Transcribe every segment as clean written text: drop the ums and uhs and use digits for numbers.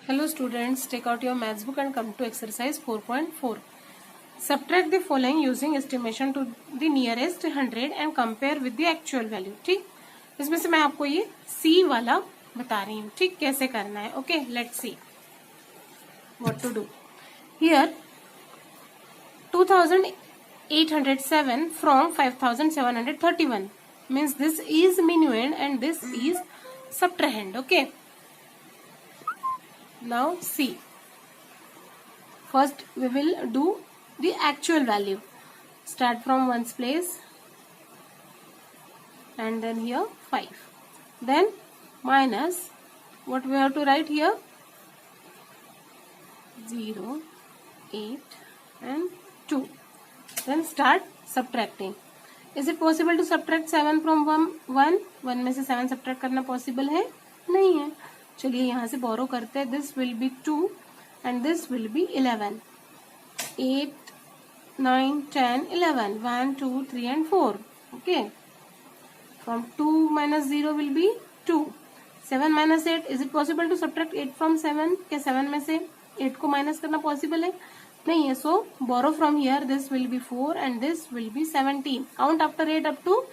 Hello students, take out your maths book and come to exercise 4.4. Subtract the following using estimation to the nearest 100 and compare with the actual value. ठीक, इसमें से मैं आपको ये C वाला बता रही हूँ. ठीक, कैसे करना है. Okay, let's see what to do. Here 2807 from 5731 means this is minuend and this is subtrahend. Okay. Now see, first we will do the actual value. Start from ones place and then here 5. Then minus, what we have to write here? 0, 8 and 2. Then start subtracting. Is it possible to subtract 7 from 1? 1 में से 7 subtract करना possible है? नहीं है. चलिए यहाँ से borrow करते हैं. This will be 2 and this will be 11. 8, 9, 10, 11. 1, 2, 3 and 4. Okay. From 2 minus 0 will be 2. 7 minus 8. Is it possible to subtract 8 from 7? क्या 7 में से 8 को minus करना possible है? नहीं है. So borrow from here. This will be 4 and this will be 17. Count after 8 up to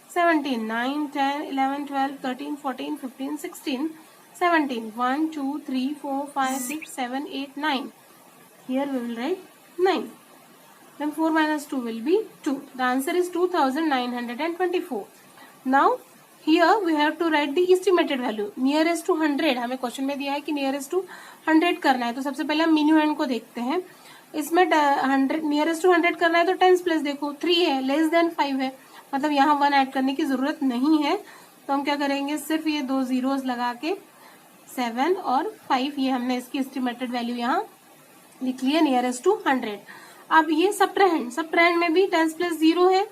17. 9, 10, 11, 12, 13, 14, 15, 16. 17. 1, 2, 3, 4, 5, 6, 7, 8, 9. Here we will write 9. Then 4 minus 2 will be 2. The answer is 2924. Now here we have to write the estimated value. Nearest to 100. हमें question में दिया है कि nearest to 100 करना है. तो सबसे पहले हम minuend को देखते हैं. इसमें 100 nearest to 100 करना है तो 10 प्लस देखो 3 है, लेस देन 5 है, मतलब यहाँ 1 ऐड करने की जरूरत नहीं है. तो हम क्या करेंगे, सिर्फ ये 2 zeros लगा के 7 और 5 ये हमने इसकी एस्टिमेटेड वैल्यू यहाँ लिख लिया नियरेस्ट टू 100. अब ये सबट्रैहेंड में भी 10 प्लस 0 है,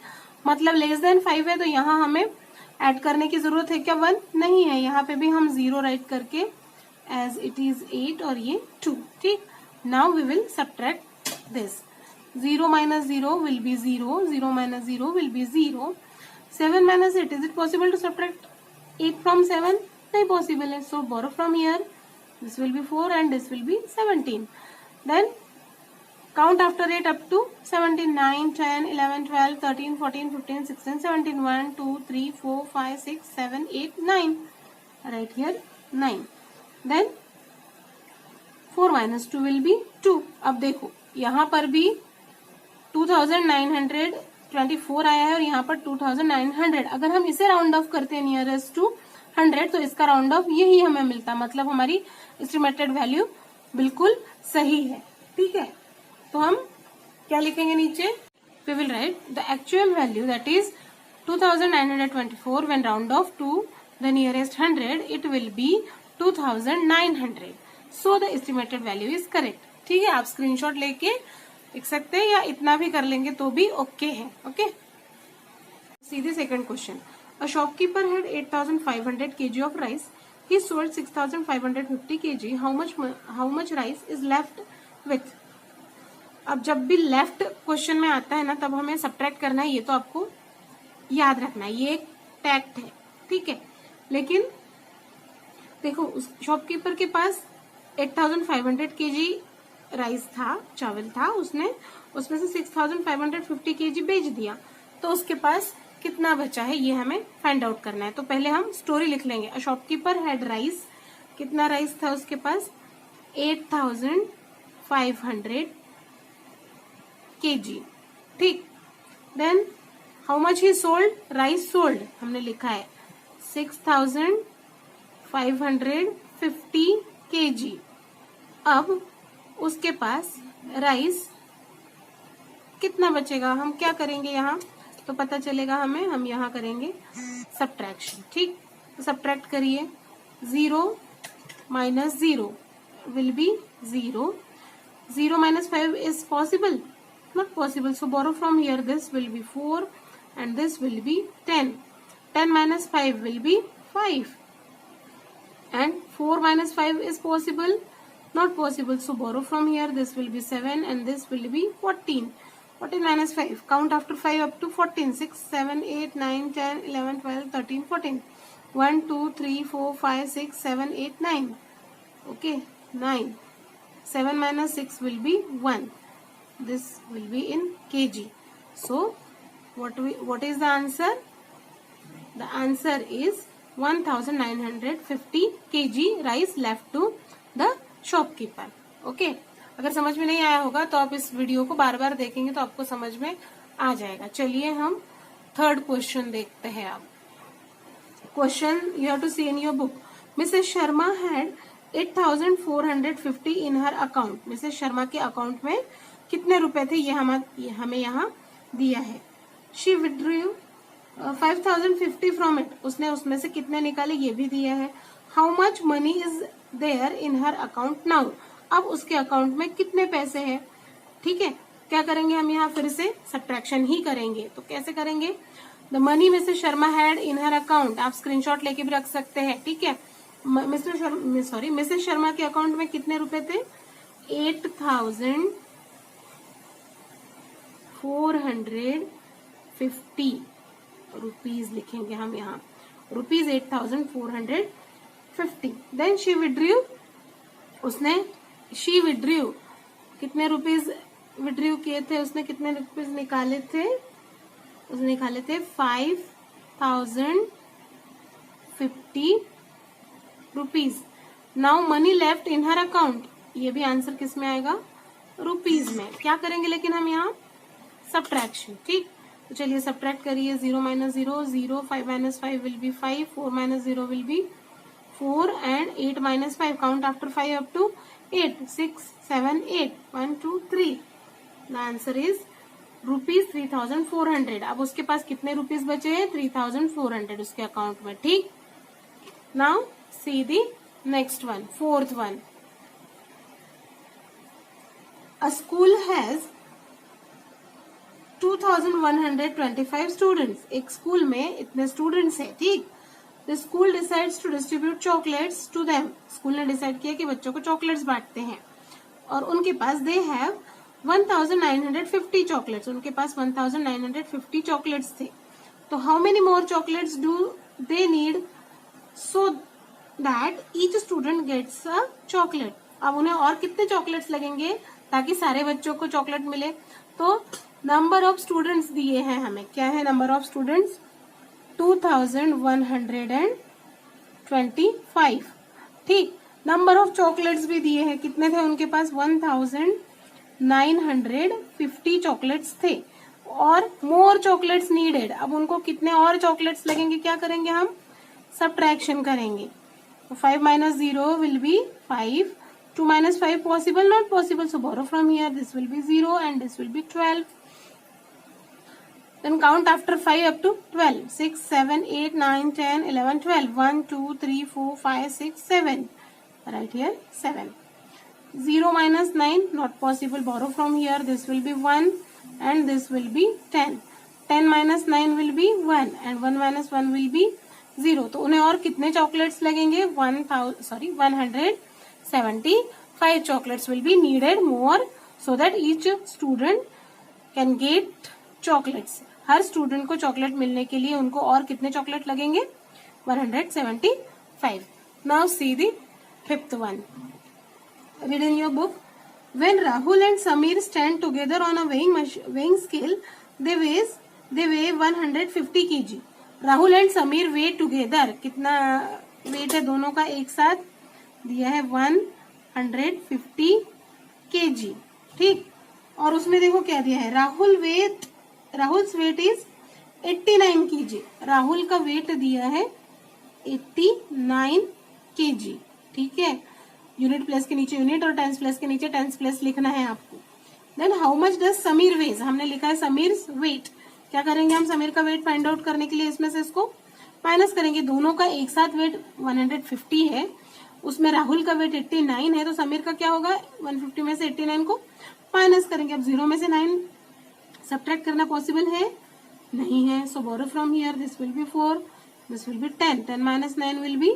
मतलब लेस देन 5 है, तो यहाँ हमें ऐड करने की जरूरत है क्या? 1 नहीं है. यहाँ पे भी हम 0 राइट करके एज इट इज 8 और ये 2. ठीक. Now we will subtract this. 0 minus 0 will be 0. 0 minus 0 will be 0. 7 minus 8. Is it possible to subtract 8 from 7? नहीं पॉसिबल है. So borrow from here. This will be 4 and this will be 17. Then count after 8 up to 17. 9, 10, 11, 12, 13, 14, 15, 16, 17. 1, 2, 3, 4, 5, 6, 7, 8, 9. Right here 9. Then 4 minus 2 will be 2. अब देखो यहाँ पर भी 2924 आया है और यहाँ पर 2900. अगर हम इसे राउंड ऑफ करते हैं नियरेस्ट टू 100 तो इसका राउंड ऑफ यही हमें मिलता, मतलब हमारी एस्टिमेटेड वैल्यू बिल्कुल सही है. ठीक है. तो हम क्या लिखेंगे नीचे? We will write the actual value that is 2924 when round off to the nearest 100 it will be 2900. So the estimated value is correct. ठीक है. आप स्क्रीनशॉट लेके लिख सकते हैं या इतना भी कर लेंगे तो भी ओके है. Okay. See the second question. A shopkeeper had 8,500 kg of rice. He sold 6,550 kg. How much rice is left with? अब जब भी लेफ्ट क्वेश्चन में आता है ना तब हमें सब्ट्रैक्ट करना है. ये तो आपको याद रखना है, ये एक फैक्ट है. ठीक है. लेकिन देखो उस शॉपकीपर के पास 8,500 kg राइस था, चावल था, उसने उसमें से 6,550 kg बेच दिया. तो उसके पास कितना बचा है ये हमें फाइंड आउट करना है. तो पहले हम स्टोरी लिख लेंगे. A shopkeeper had rice. कितना राइस था उसके पास? 8,500 kg. ठीक. Then how much he sold? Rice sold हमने लिखा है 6,550 kg. अब उसके पास राइस कितना बचेगा? हम क्या करेंगे यहाँ तो पता चलेगा हमें. हम यहाँ करेंगे सब्ट्रैक्शन. ठीक. तो सब्ट्रैक्ट करिए. 0 minus 0 will be 0. 0 minus 5 is possible? Not possible. So borrow from here. This will be 4 and this will be 10. 10 minus 5 will be 5 and 4 minus 5 is possible? Not possible. So borrow from here. This will be 7 and this will be 14. 14 minus 5. Count after 5 up to 14. 6, 7, 8, 9, 10, 11, 12, 13, 14. 1, 2, 3, 4, 5, 6, 7, 8, 9. Okay. 9. 7 minus 6 will be 1. This will be in kg. So what is the answer? The answer is 1950 kg rice left to the shopkeeper. Okay. अगर समझ में नहीं आया होगा तो आप इस video को बार बार देखेंगे तो आपको समझ में आ जाएगा. चलिए हम थर्ड क्वेश्चन देखते हैं. आप question you have to see in your book. Mrs Sharma had 8,450 in her account. Mrs Sharma के अकाउंट में कितने रुपए थे ये हमें यहाँ दिया है. She withdrew 5,050 from it. उसने उसमें से कितने निकाले ये भी दिया है. How much money is there in her account now. अब उसके अकाउंट में कितने पैसे हैं. ठीक है. क्या करेंगे हम यहाँ फिर से सब्ट्रैक्शन ही करेंगे. तो कैसे करेंगे. The money Mrs Sharma had in her account. आप स्क्रीनशॉट लेके भी रख सकते हैं. ठीक है. मिसेस शर्मा के अकाउंट में कितने रुपए थे. 8,450 रुपीज लिखेंगे हम यहाँ. रुपीज 8,450. Then she withdrew. उसने शी विड्रू कितने रुपीज विड्रू किए थे. उसने कितने रुपीज निकाले थे. उसने निकाले थे 5,050 rupees. Now money left in her account. ये भी आंसर किस में आएगा. रुपीज में. क्या करेंगे लेकिन हम यहाँ सब्ट्रैक्शन. ठीक. तो चलिए सब्ट्रैक्ट करिए. 0 minus 0 0. 5 minus 5 will be 5. 4 minus 0 will be 4 and 8 minus 5. Count after 5 up to 8. 6 7 8. 1 2 3. The answer is rupees 3,400. अब उसके पास कितने रुपीज बचे हैं. 3,400 उसके अकाउंट में. ठीक. Now see the next one. Fourth one. A school has 2,125 students. एक स्कूल में इतने स्टूडेंट्स हैं. ठीक. The school decides to distribute chocolates to them. School ने डिसाइड किया कि बच्चों को चॉकलेट्स बांटते हैं और उनके पास दे हैव 1,950 चॉकलेट्स. उनके पास 1,950 चॉकलेट्स थे. तो how many more chocolates do they need so that each student gets a chocolate. अब उन्हें और कितने चॉकलेट्स लगेंगे ताकि सारे बच्चों को चॉकलेट मिले. तो नंबर ऑफ स्टूडेंट्स दिए हैं हमें. क्या है नंबर ऑफ स्टूडेंट्स. 2,125. ठीक. नंबर ऑफ चॉकलेट्स भी दिए हैं. कितने थे उनके पास. 1,950 चॉकलेट्स थे और मोर चॉकलेट्स नीडेड. अब उनको कितने और चॉकलेट्स लगेंगे. क्या करेंगे हम सब्ट्रैक्शन करेंगे. 5 minus 0 will be 5. 2 minus 5 possible, not possible. So borrow from here. This will be 0 and this will be 12. Then count after 5 up to 12. 6, 7, 8, 9, 10, 11, 12. 1, 2, 3, 4, 5, 6, 7. Right here 7. 0 minus 9 not possible. Borrow from here. This will be 1 and this will be 10. 10 minus 9 will be 1 and 1 minus 1 will be 0. तो उन्हें और कितने chocolates लगेंगे. 175 chocolates will be needed more so that each student can get chocolates. Her student को chocolate मिलने के लिए उनको और कितने चॉकलेट लगेंगे. 175. Now see the fifth one. Read in your book. When Rahul and Samir stand together on a weighing scale, they weigh 150 kg. Rahul and Sameer way together. कितना wait है दोनों का एक साथ दिया है 150 kg. ठीक. और उसमें देखो क्या दिया है. Rahul's weight is 89 kg. Rahul का वेट दिया है 89 kg. ठीक है. यूनिट प्लेस के नीचे यूनिट और टेंस प्लेस के नीचे टेंस प्लेस लिखना है आपको. Then how much does Sameer weigh. हमने लिखा है समीर वेट. क्या करेंगे हम समीर का वेट फाइंड आउट करने के लिए इसमें से इसको माइनस करेंगे. दोनों का एक साथ वेट 150 है. उसमें राहुल का वेट 89 है तो समीर का क्या होगा. 150 में से 89 को माइनस करेंगे. अब 0 में से 9 सब्ट्रैक्ट करना पॉसिबल है नहीं है. So borrow from here. This will be 4. This will be 10. 10 minus 9 will be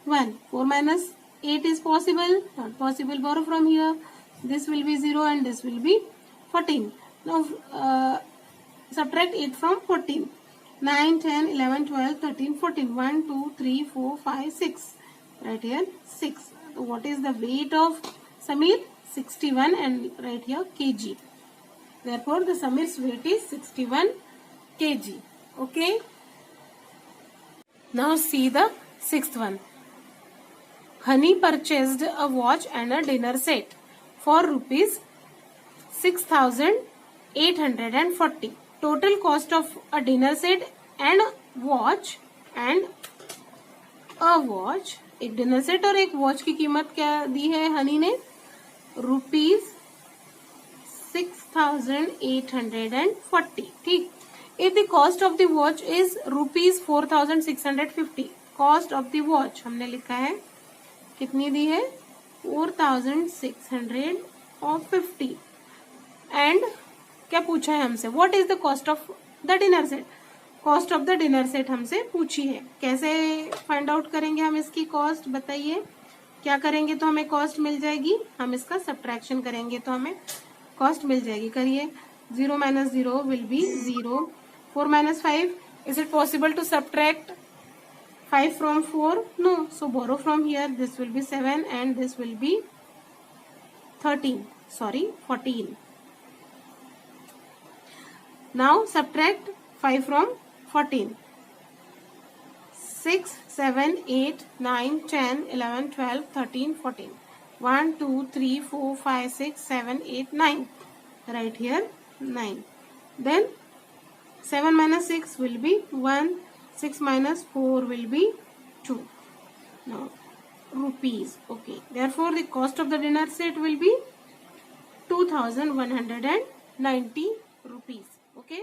1. 4 minus 8 is possible. Not possible. Borrow from here. This will be 0 and this will be 14. Now subtract 8 from 14. 9, 10, 11, 12, 13, 14. 1, 2, 3, 4, 5, 6. Right here 6. what is the weight of Samir? 61, and right here kg. Therefore, the Samir's weight is 61 kg. Okay. Now see the sixth one. Honey purchased a watch and a dinner set for rupees 6,840. Total cost of a dinner set and watch एक dinner set और एक watch की कीमत क्या दी है हनी ने? ₹6,840. ठीक. If the cost of the watch is ₹4,650, cost of the watch हमने लिखा है कितनी दी है? 4,650. एंड क्या पूछा है हमसे? What is the cost of the dinner set? Cost of the dinner set हमसे पूछी है. कैसे फाइंड आउट करेंगे हम इसकी कॉस्ट? बताइए. क्या करेंगे तो हमें कॉस्ट मिल जाएगी? हम इसका सब्ट्रैक्शन करेंगे तो हमें कॉस्ट मिल जाएगी. करिए. 0 - 0 will be 0. 4 - 5. Is it possible to subtract 5 from 4? No. So borrow from here. This will be 7 and this will be 13. Sorry, 14. Now subtract 5 from 14. 6, 7, 8, 9, 10, 11, 12, 13, 14. 1, 2, 3, 4, 5, 6, 7, 8, 9. Right here 9. Then 7 - 6 will be 1. 6 - 4 will be 2. Now rupees. Okay. Therefore the cost of the dinner set will be 2,190 rupees. Okay.